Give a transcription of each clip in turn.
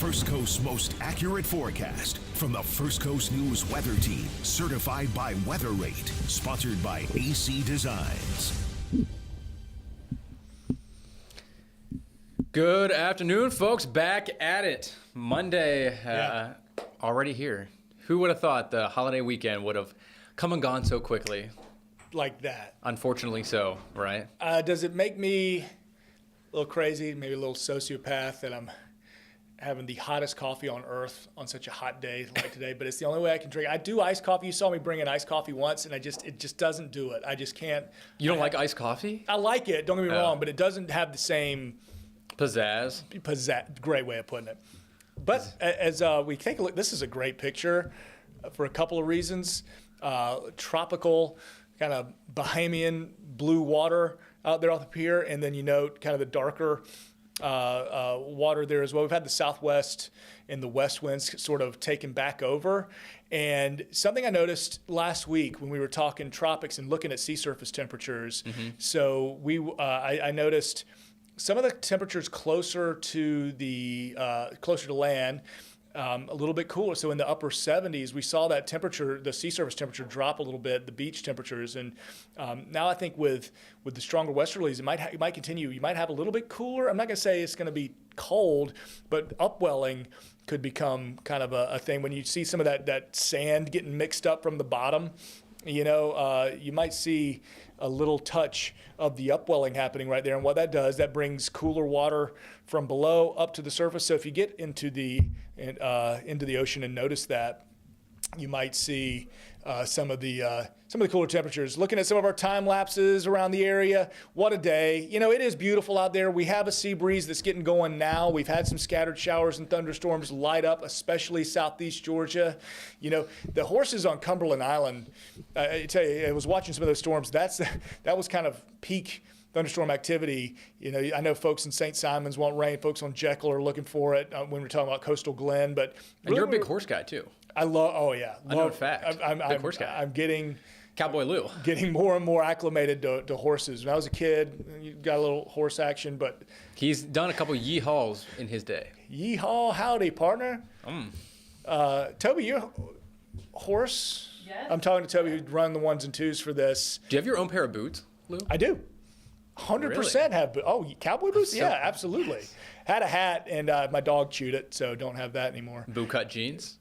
First Coast's most accurate forecast from the First Coast News Weather Team, certified by Weather Rate, sponsored by AC Designs. Good afternoon, folks. Back at it. Monday, already here. Who would have thought the holiday weekend would have come and gone so quickly? Like that. Unfortunately so, right? Does it make me a little crazy, maybe a little sociopath that I'm having the hottest coffee on earth on such a hot day like today? But it's the only way I can drink. I do iced coffee. You saw me bring in iced coffee once, and it just doesn't do it. I just can't. You don't like iced coffee? I like it, don't get me wrong, but it doesn't have the same pizzazz. Great way of putting it. But as we take a look, this is a great picture for a couple of reasons. Tropical, kind of Bahamian blue water out there off the pier, and then you note kind of the darker water there as well. We've had the southwest and the west winds sort of taken back over. And something I noticed last week when we were talking tropics and looking at sea surface temperatures, so I noticed some of the temperatures closer to land, a little bit cooler. So in the upper 70s, we saw that temperature, the sea surface temperature, drop a little bit, the beach temperatures. And now I think with the stronger westerlies, it might continue. You might have a little bit cooler. I'm not going to say it's going to be cold, but upwelling could become kind of a thing. When you see some of that sand getting mixed up from the bottom, you might see a little touch of the upwelling happening right there. And what that does, that brings cooler water from below up to the surface. So if you get into the ocean and notice that, you might see some of the cooler temperatures. Looking at some of our time lapses around the area, what a day. It is beautiful out there. We have a sea breeze that's getting going now. We've had some scattered showers and thunderstorms light up, especially southeast Georgia. The horses on Cumberland Island, I tell you, I was watching some of those storms. That was kind of peak thunderstorm activity. I know folks in St. Simons want rain. Folks on Jekyll are looking for it when we're talking about Coastal Glen. But really, and you're a big horse guy too. I love. Oh yeah, I know in fact. I'm big horse guy. I'm getting Cowboy Lew. Getting more and more acclimated to horses. When I was a kid, you got a little horse action, but he's done a couple yeehaws in his day. Yeehaw, howdy, partner. Toby, you're a horse. Yes. I'm talking to Toby, who'd run the ones and twos for this. Do you have your own pair of boots, Lew? I do. 100% have. Oh, cowboy boots? Yeah, absolutely. Had a hat, and my dog chewed it, so don't have that anymore. Boot cut jeans?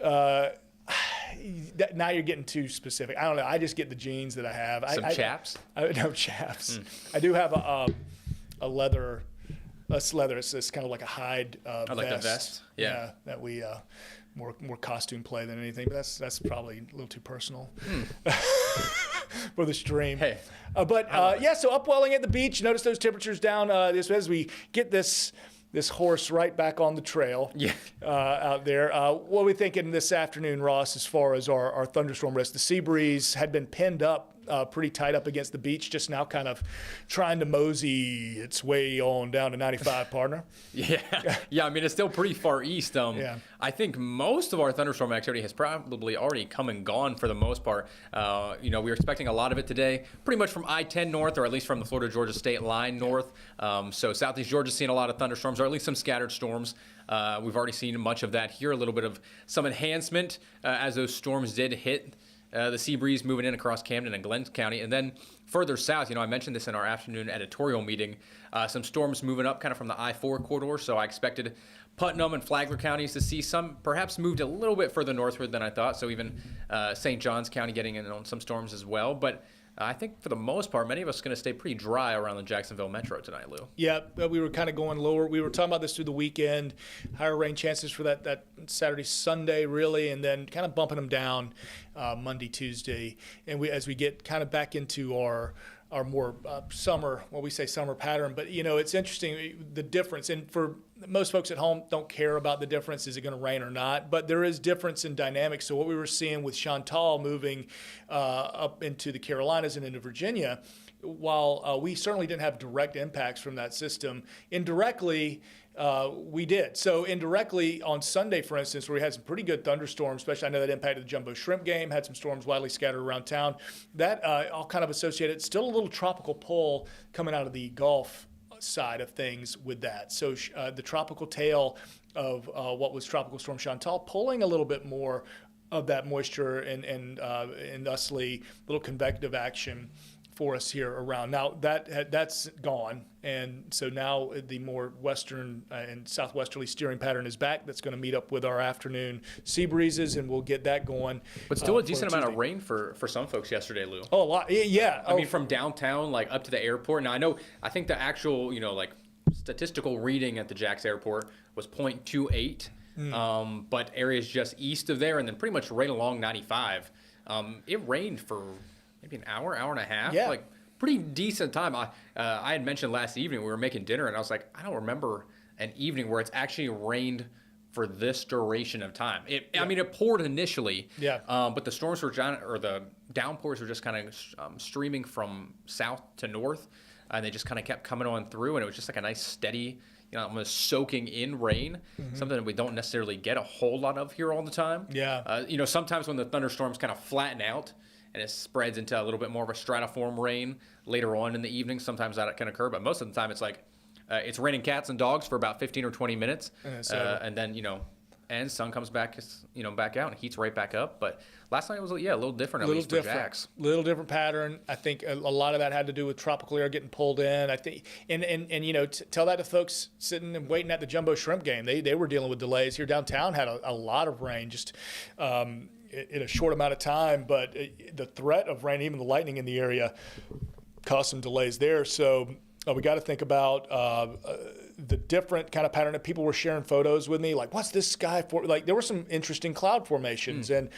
Now you're getting too specific. I don't know. I just get the jeans that I have. Chaps? No chaps. I do have a leather. It's leather. It's kind of like a hide vest. I like the vest. Yeah. That we more costume play than anything. But that's probably a little too personal for the stream. Hey. So upwelling at the beach. Notice those temperatures down as we get this horse right back on the trail out there. What are we thinking this afternoon, Ross, as far as our thunderstorm risk? The sea breeze had been pinned up pretty tight up against the beach, just now kind of trying to mosey its way on down to 95, partner. Yeah, I mean, it's still pretty far east. I think most of our thunderstorm activity has probably already come and gone for the most part. We were expecting a lot of it today, pretty much from I-10 north, or at least from the Florida-Georgia state line north. So southeast Georgia's seen a lot of thunderstorms, or at least some scattered storms. We've already seen much of that here, a little bit of some enhancement as those storms did hit. The sea breeze moving in across Camden and Glenn County. And then further south, I mentioned this in our afternoon editorial meeting, some storms moving up kind of from the I-4 corridor. So I expected Putnam and Flagler counties to see some, perhaps moved a little bit further northward than I thought. So even St. Johns County getting in on some storms as well. But I think for the most part, many of us are going to stay pretty dry around the Jacksonville metro tonight, Lew. Yeah, we were kind of going lower. We were talking about this through the weekend, higher rain chances for that Saturday, Sunday, really, and then kind of bumping them down Monday, Tuesday. And as we get kind of back into our more summer pattern. But, it's interesting, the difference. And for most folks at home don't care about the difference. Is it going to rain or not? But there is difference in dynamics. So what we were seeing with Chantal moving up into the Carolinas and into Virginia, while we certainly didn't have direct impacts from that system, indirectly we did. So indirectly on Sunday, for instance, where we had some pretty good thunderstorms, especially I know that impacted the jumbo shrimp game, had some storms widely scattered around town. That all kind of associated, still a little tropical pull coming out of the Gulf side of things with that. So the tropical tail of what was Tropical Storm Chantal pulling a little bit more of that moisture and thusly little convective action for us here around. Now that's gone, and so now the more western and southwesterly steering pattern is back. That's going to meet up with our afternoon sea breezes, and we'll get that going. But still a decent amount of rain for some folks yesterday, Lou. Oh, a lot, yeah. I mean, from downtown like up to the airport. Now I think the actual like statistical reading at the Jax Airport was 0.28. But areas just east of there, and then pretty much right along 95, it rained for maybe an hour and a half. Yeah. Like pretty decent time. I had mentioned last evening we were making dinner, and I was like, I don't remember an evening where it's actually rained for this duration of time. I mean, it poured initially. Yeah. But the storms were the downpours were just kind of streaming from south to north, and they just kind of kept coming on through, and it was just like a nice steady, almost soaking in rain, something that we don't necessarily get a whole lot of here all the time. Yeah. Sometimes when the thunderstorms kind of flatten out and it spreads into a little bit more of a stratiform rain later on in the evening, sometimes that can occur. But most of the time it's like it's raining cats and dogs for about 15 or 20 minutes. And then, and sun comes back, back out and heats right back up. But last night was, a little different, at least for Jax. Little different pattern. I think a lot of that had to do with tropical air getting pulled in. I think, and tell that to folks sitting and waiting at the Jumbo Shrimp game. They were dealing with delays here. Downtown had a lot of rain, just in a short amount of time. But the threat of rain, even the lightning in the area, caused some delays there. So we got to think about the different kind of pattern that people were sharing photos with me. Like, what's this sky for? Like, there were some interesting cloud formations, and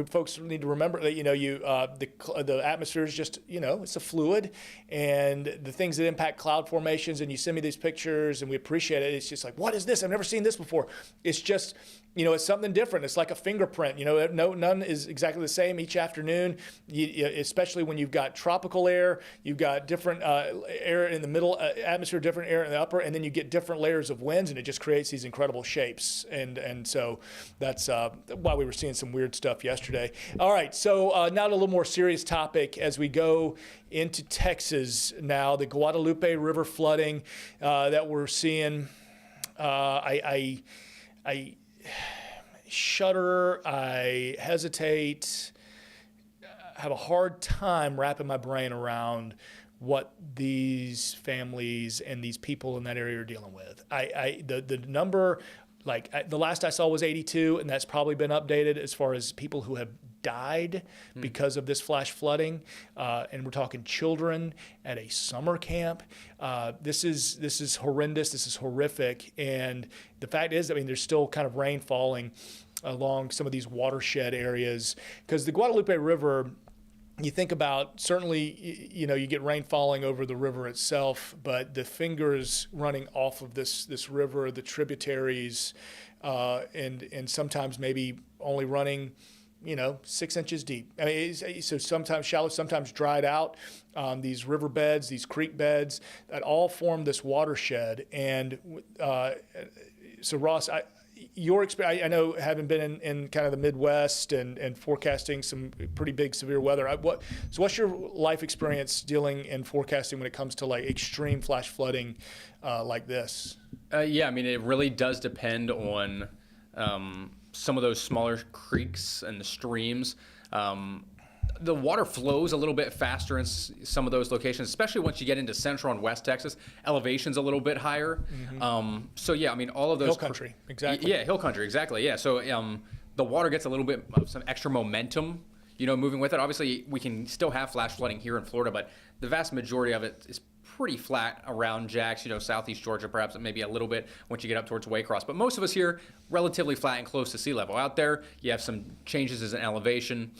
folks need to remember that the atmosphere is just it's a fluid, and the things that impact cloud formations. And you send me these pictures, and we appreciate it. It's just like, what is this? I've never seen this before. It's just it's something different. It's like a fingerprint. None is exactly the same each afternoon. Especially when you've got tropical air, you've got different air in the middle atmosphere, different air in the upper, and then you get different layers of winds, and it just creates these incredible shapes. And so that's why we were seeing some weird stuff yesterday. All right, so now to a little more serious topic as we go into Texas now. The Guadalupe River flooding that we're seeing. I shudder, I hesitate, have a hard time wrapping my brain around what these families and these people in that area are dealing with. The number, the last I saw was 82, and that's probably been updated as far as people who have died because of this flash flooding, and we're talking children at a summer camp. This is horrendous. This is horrific, and the fact is, there's still kind of rain falling along some of these watershed areas because the Guadalupe River. You think about, certainly, you get rain falling over the river itself, but the fingers running off of this river, the tributaries, and sometimes maybe only running, 6 inches deep. So sometimes shallow, sometimes dried out. These river beds, these creek beds, that all form this watershed. And so, Ross, your experience, I know, having been in kind of the Midwest and forecasting some pretty big severe weather. What's your life experience dealing and forecasting when it comes to like extreme flash flooding like this? It really does depend on some of those smaller creeks and the streams. The water flows a little bit faster in some of those locations, especially once you get into central and west Texas. Elevation's a little bit higher. All of those... Hill country, exactly. Yeah, hill country, exactly, yeah. So the water gets a little bit of some extra momentum, moving with it. Obviously, we can still have flash flooding here in Florida, but the vast majority of it is pretty flat around Jax, southeast Georgia, perhaps maybe a little bit once you get up towards Waycross. But most of us here, relatively flat and close to sea level. Out there, you have some changes in elevation.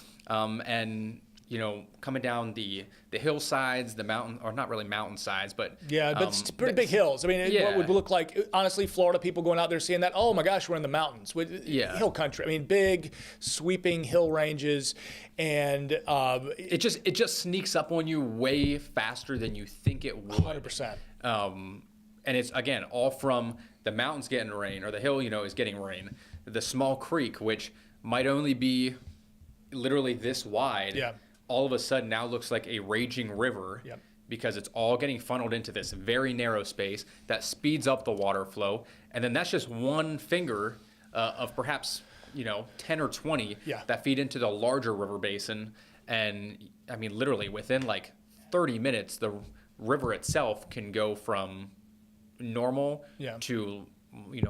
Coming down the hillsides, the mountain, or not really mountainsides, but it's pretty big hills. What would look like, honestly, Florida people going out there seeing that, oh my gosh, we're in the mountains. Hill country. Big sweeping hill ranges, and it just sneaks up on you way faster than you think it would. 100%. And it's, again, all from the mountains getting rain, or the hill, is getting rain. The small creek, which might only be literally this wide, all of a sudden now looks like a raging river because it's all getting funneled into this very narrow space that speeds up the water flow. And then that's just one finger of perhaps, 10 or 20 that feed into the larger river basin. And I mean, literally within like 30 minutes, the river itself can go from normal to,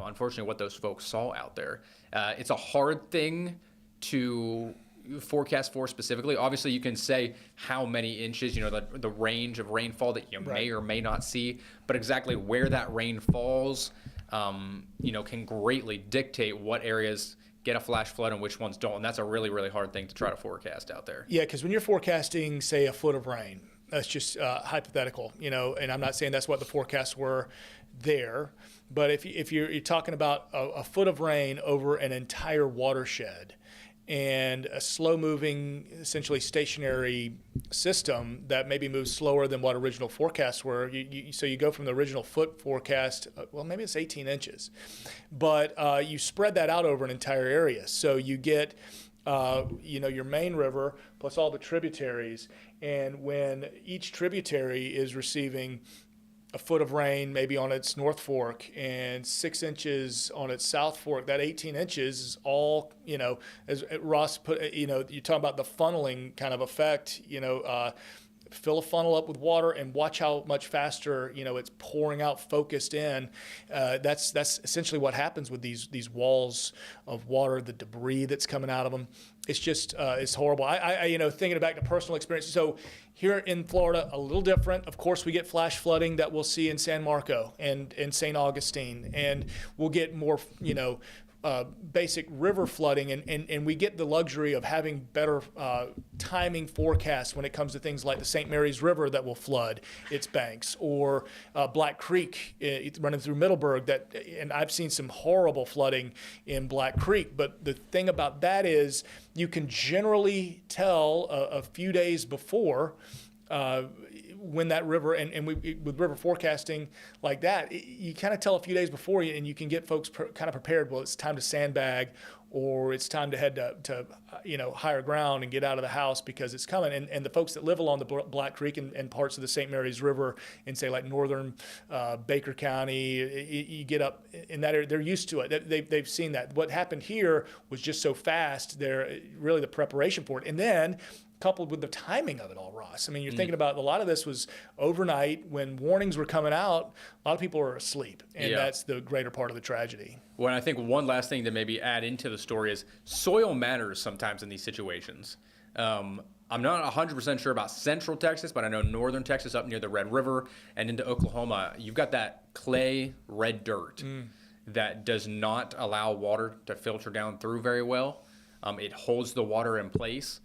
unfortunately what those folks saw out there. It's a hard thing to forecast for specifically. Obviously, you can say how many inches, the range of rainfall that you may or may not see, but exactly where that rain falls, can greatly dictate what areas get a flash flood and which ones don't. And that's a really, really hard thing to try to forecast out there. Yeah, because when you're forecasting, say, a foot of rain, that's just hypothetical, and I'm not saying that's what the forecasts were there, but if you're talking about a foot of rain over an entire watershed and a slow-moving, essentially stationary system that maybe moves slower than what original forecasts were, so you go from the original foot forecast, well, maybe it's 18 inches, but you spread that out over an entire area. So you get your main river plus all the tributaries, and when each tributary is receiving a foot of rain maybe on its north fork and 6 inches on its south fork, that 18 inches is all, as Ross put, you're talking about the funneling kind of effect, fill a funnel up with water and watch how much faster, it's pouring out, focused in. That's essentially what happens with these walls of water, the debris that's coming out of them. It's just, it's horrible. I thinking back to personal experience. So here in Florida, a little different. Of course, we get flash flooding that we'll see in San Marco and in St. Augustine, and we'll get more, basic river flooding, and we get the luxury of having better timing forecasts when it comes to things like the St. Mary's River that will flood its banks, or Black Creek running through Middleburg. And I've seen some horrible flooding in Black Creek. But the thing about that is you can generally tell a few days before when that river, and with river forecasting like that, you kind of tell a few days before, and you can get folks kind of prepared. Well, it's time to sandbag, or it's time to head to higher ground and get out of the house because it's coming. And the folks that live along the Black Creek and parts of the St. Mary's River in, say, like northern Baker County, you get up in that area, they're used to it. They've seen that. What happened here was just so fast. They're really the preparation for it. And then coupled with the timing of it all, Ross. I mean, you're thinking about a lot of this was overnight when warnings were coming out. A lot of people were asleep, and that's the greater part of the tragedy. Well, I think one last thing to maybe add into the story is soil matters sometimes in these situations. I'm not 100% sure about central Texas, but I know northern Texas up near the Red River and into Oklahoma, you've got that clay red dirt that does not allow water to filter down through very well. It holds the water in place.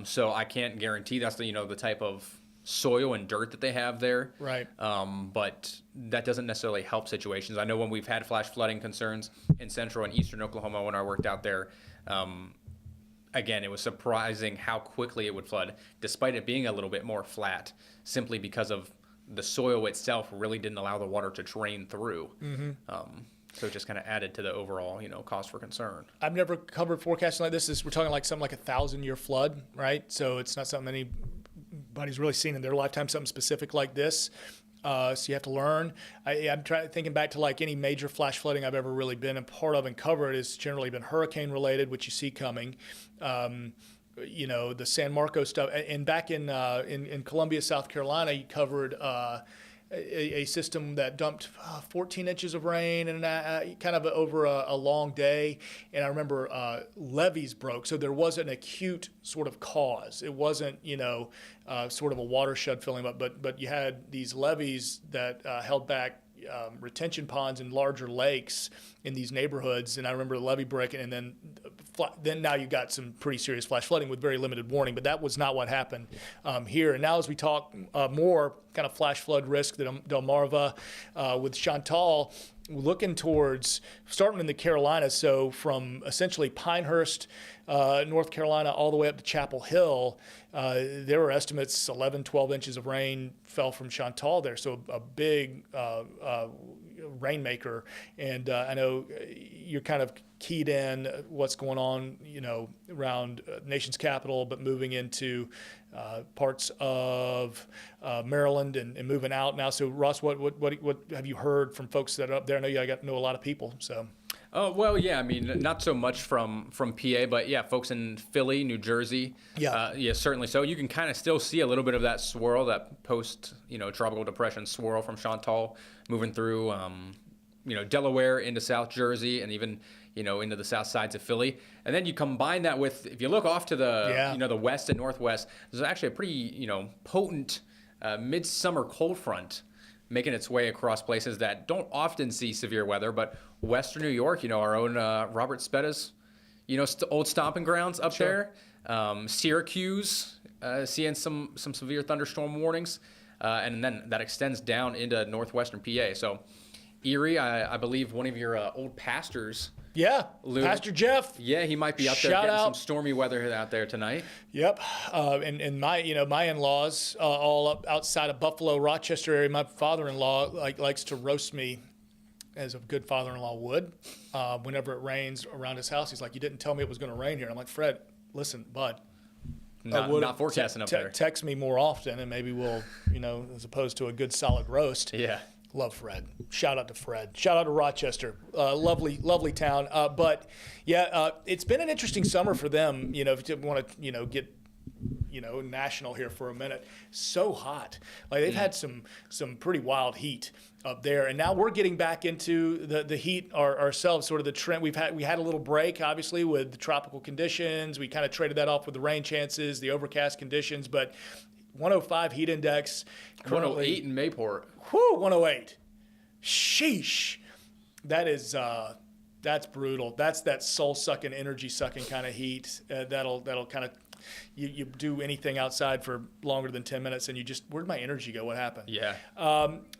So I can't guarantee that's the type of soil and dirt that they have there. Right. But that doesn't necessarily help situations. I know when we've had flash flooding concerns in central and eastern Oklahoma when I worked out there, again, it was surprising how quickly it would flood, despite it being a little bit more flat, simply because of the soil itself really didn't allow the water to drain through. So it just kind of added to the overall, cause for concern. I've never covered forecasting like this. We're talking like something like 1,000-year flood, right? So it's not something anybody's really seen in their lifetime, something specific like this. So you have to learn. I'm thinking back to like any major flash flooding I've ever really been a part of and covered has generally been hurricane related, which you see coming. The San Marcos stuff. And back in Columbia, South Carolina, you covered a system that dumped 14 inches of rain and kind of over a long day. And I remember levees broke. So there was an acute sort of cause. It wasn't, sort of a watershed filling up, but you had these levees that held back retention ponds and larger lakes in these neighborhoods. And I remember the levee breaking, and then now you got some pretty serious flash flooding with very limited warning, but that was not what happened here. And now as we talk more kind of flash flood risk, Delmarva with Chantal, looking towards starting in the Carolinas, so from essentially Pinehurst, North Carolina, all the way up to Chapel Hill, there were estimates 11, 12 inches of rain fell from Chantal there. So a big rainmaker. And I know you're kind of keyed in what's going on, around nation's capital, but moving into parts of Maryland and moving out now. So Ross, what have you heard from folks that are up there? I know you know a lot of people. So. Oh, well, yeah, I mean, not so much from PA, but yeah, folks in Philly, New Jersey. Yeah. Yeah, certainly so. You can kind of still see a little bit of that swirl, that post, tropical depression swirl from Chantal moving through, Delaware into South Jersey and even, into the south sides of Philly. And then you combine that with, if you look off to the, the west and northwest, there's actually a pretty, potent midsummer cold front making its way across places that don't often see severe weather, but Western New York, our own Robert Spetta's, old stomping grounds up there. Syracuse, seeing some severe thunderstorm warnings, and then that extends down into northwestern PA. So Erie, I believe one of your old pastors. Yeah, Lew, Pastor Jeff. Yeah, he might be up there getting some stormy weather out there tonight. Yep, and my in-laws all up outside of Buffalo, Rochester area. My father-in-law likes to roast me, as a good father-in-law would. Whenever it rains around his house, he's like, "You didn't tell me it was going to rain here." I'm like, "Fred, listen, bud, not forecasting up there. Text me more often, and maybe we'll, as opposed to a good solid roast." Yeah. Love Fred. Shout out to Fred. Shout out to Rochester. Lovely town. But yeah, it's been an interesting summer for them. If you want to, get, national here for a minute. So hot. Like they've had some pretty wild heat up there, and now we're getting back into the heat ourselves. Sort of the trend we had a little break, obviously, with the tropical conditions. We kind of traded that off with the rain chances, the overcast conditions, but 105 heat index. 108 in Mayport. Whew, 108. Sheesh. That's brutal. That's that soul-sucking, energy-sucking kind of heat. That'll kind of, you do anything outside for longer than 10 minutes and you just, where'd my energy go? What happened? Yeah.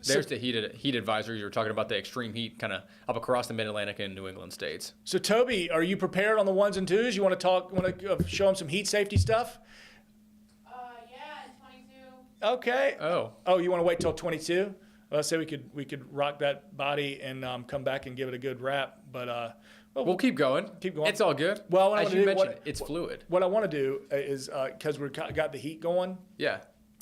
There's the heat advisory. You were talking about the extreme heat kind of up across the Mid-Atlantic and New England states. So Toby, are you prepared on the ones and twos? You want to show them some heat safety stuff? Okay. Oh, you want to wait till 22? Well, let's say we could rock that body and come back and give it a good wrap. But we'll keep going. Keep going. It's all good. Well, as you mentioned, it's fluid. What I want to do is because we've got the heat going. Yeah.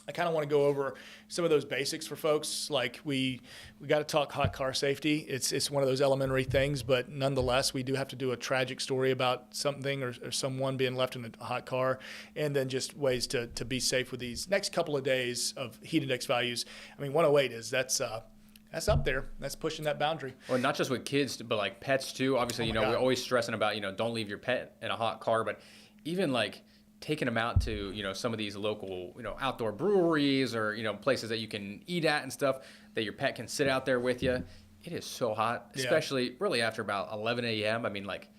I kind of want to go over some of those basics for folks. Like we got to talk hot car safety. It's one of those elementary things, but nonetheless, we do have to do a tragic story about something or someone being left in a hot car, and then just ways to be safe with these next couple of days of heat index values. I mean, 108 that's up there. That's pushing that boundary. Well, not just with kids, but like pets too. Obviously, we're always stressing about don't leave your pet in a hot car, but even like taking them out to, some of these local, outdoor breweries or, places that you can eat at and stuff that your pet can sit out there with you. It is so hot, especially really after about 11 a.m. I mean, like,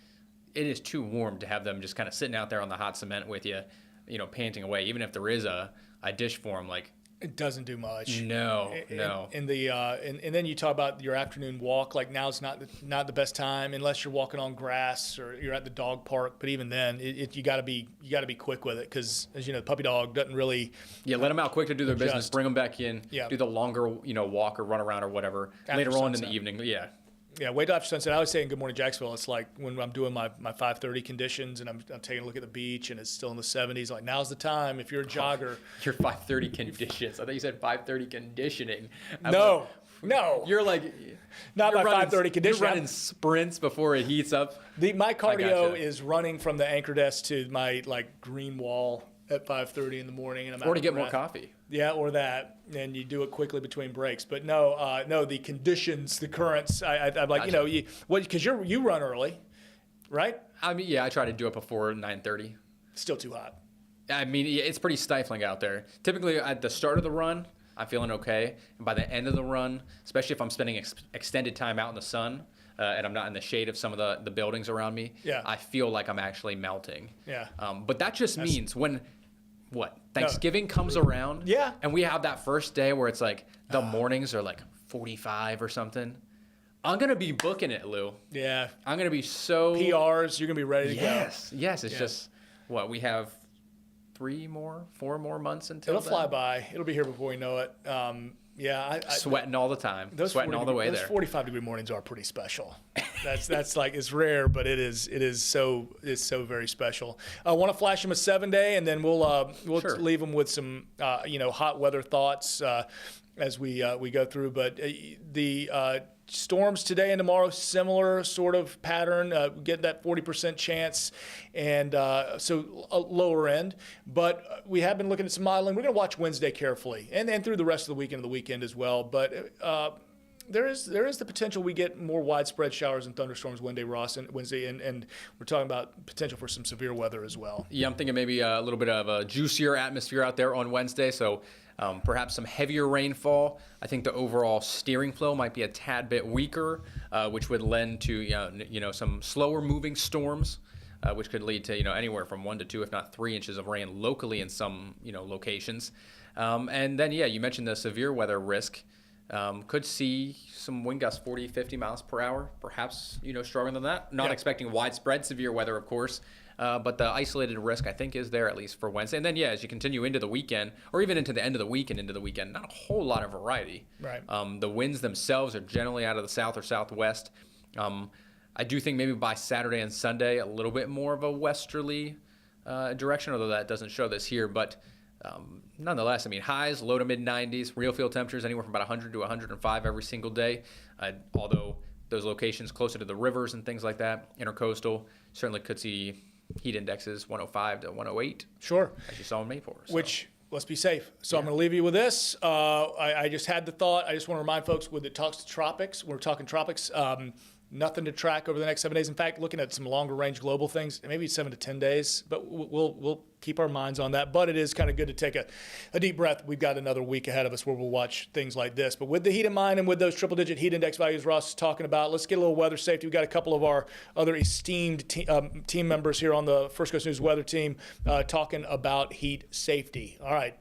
it is too warm to have them just kind of sitting out there on the hot cement with you, panting away. Even if there is a dish for them, like, it doesn't do much. No. And then you talk about your afternoon walk. Like now's not the best time unless you're walking on grass or you're at the dog park. But even then, you got to be quick with it because, as you know, the puppy dog doesn't really. Yeah, let them out quick to do their business. Bring them back in. Yeah. Do the longer walk or run around or whatever later on in the evening. Yeah. Yeah, wait till after sunset. I always say in Good Morning Jacksonville, it's like when I'm doing my 5:30 conditions and I'm taking a look at the beach and it's still in the 70s. Like now's the time if you're a jogger. Your 5:30 conditions. I thought you said 5:30 conditioning. No. You're like not my 5:30 conditioning. You're running sprints before it heats up. My cardio is running from the anchor desk to my green wall at 5:30 in the morning, and I'm or to get more coffee. Yeah, or that, and you do it quickly between breaks. But no, the conditions, the currents. I'm like, because you run early, right? I mean, yeah, I try to do it before 9:30. Still too hot. I mean, it's pretty stifling out there. Typically, at the start of the run, I'm feeling okay, and by the end of the run, especially if I'm spending extended time out in the sun. And I'm not in the shade of some of the buildings around me. Yeah. I feel like I'm actually melting. Yeah. But that just means when Thanksgiving comes around. Yeah. And we have that first day where it's like the mornings are like 45 or something. I'm gonna be booking it, Lou. Yeah. I'm gonna be so PRs. You're gonna be ready to go. Yes. It's just we have 4 more months until it'll fly by. It'll be here before we know it. Yeah, sweating all the time, sweating all the way there. Those 45-degree mornings are pretty special. That's like, it's rare, but it's so very special. I want to flash them a 7-day, and then we'll Sure. leave them with some hot weather thoughts as we go through. But the storms today and tomorrow, similar sort of pattern, get that 40% chance, and so a lower end. But we have been looking at some modeling. We're going to watch Wednesday carefully, and through the rest of the weekend and the weekend as well. But there is the potential we get more widespread showers and thunderstorms Wednesday, and we're talking about potential for some severe weather as well. Yeah, I'm thinking maybe a little bit of a juicier atmosphere out there on Wednesday, so perhaps some heavier rainfall. I think the overall steering flow might be a tad bit weaker, which would lend to some slower moving storms, which could lead to anywhere from 1 to 2, if not 3 inches of rain locally in some locations. And then you mentioned the severe weather risk. Could see some wind gusts 40, 50 miles per hour, perhaps stronger than that. Not expecting widespread severe weather, of course. But the isolated risk, I think, is there at least for Wednesday. And then, as you continue into the weekend, or even into the end of the week and into the weekend, not a whole lot of variety. Right. The winds themselves are generally out of the south or southwest. I do think maybe by Saturday and Sunday, a little bit more of a westerly direction, although that doesn't show this here. But nonetheless, highs, low to mid-90s, real field temperatures anywhere from about 100 to 105 every single day. Although those locations closer to the rivers and things like that, intercoastal, certainly could see heat indexes 105 to 108. Sure. As you saw in Mayport. So. Which, let's be safe. So I'm going to leave you with this. I just had the thought. I just want to remind folks with it talks to tropics. We're talking tropics. Nothing to track over the next 7 days. In fact, looking at some longer range global things, maybe 7 to 10 days. But we'll keep our minds on that. But it is kind of good to take a deep breath. We've got another week ahead of us where we'll watch things like this. But with the heat in mind and with those triple-digit heat index values Ross is talking about, let's get a little weather safety. We've got a couple of our other esteemed team members here on the First Coast News weather team talking about heat safety. All right.